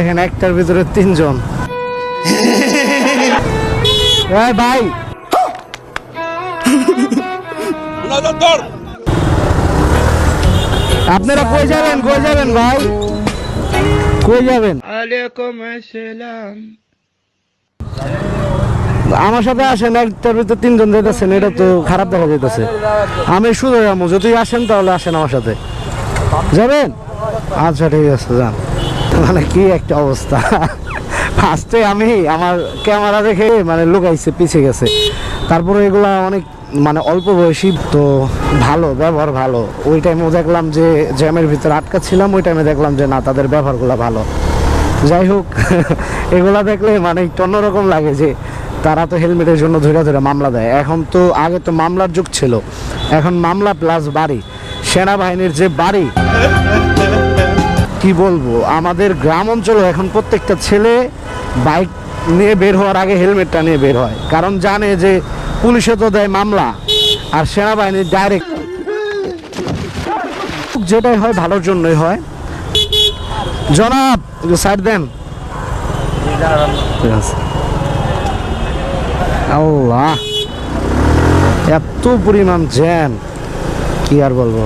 এখানে একটার ভিতরে 3 জন। ভাই আপনারা কই যাবেন ভাই, কই যাবেন? ওয়ালাইকুম আসসালাম। আমার সাথে আসেন, একটার ভিতরে 3 জন যেতেছেন, এটা তো খারাপ দেখা যাইতেছে। আমি শুধু যাবো, যদি আসেন তাহলে আসেন আমার সাথে। যাবেন? আচ্ছা ঠিক আছে, যান। মানে কি একটা অবস্থা, ফার্স্টে আমি আমার ক্যামেরা দেখে মানে লুকাইছে, পিছিয়ে গেছে। তারপরে এগুলা অনেক মানে অল্প বয়সী তো, ভালো ব্যবহার ভালো। ওই টাইমেও দেখলাম যে জ্যামের ভিতরে আটকা ছিলাম, ওই টাইমে দেখলাম যে না, তাদের ব্যবহারগুলো ভালো। যাই হোক, এগুলা দেখলে মানে একটু অন্যরকম লাগে যে তারা তো হেলমেটের জন্য ধরে ধরে মামলা দেয়। এখন তো, আগে তো মামলার যুগ ছিল, এখন মামলা প্লাস বাড়ি। সেনাবাহিনীর যে বাড়ি, কি বলবো, আমাদের গ্রাম অঞ্চলে এখন প্রত্যেকটা ছেলে বাইক নিয়ে বের হওয়ার আগে হেলমেটটা নিয়ে বের হয়, কারণ জানে যে পুলিশে তো দেয় মামলা, আর সেনাবাহিনী ডাইরেক্ট। যেটাই হয় ভালোর জন্যই হয়। জনাব সাইড দেন। আল্লাহ, এত পরিমাণ জ্যাম, কি আর বলবো।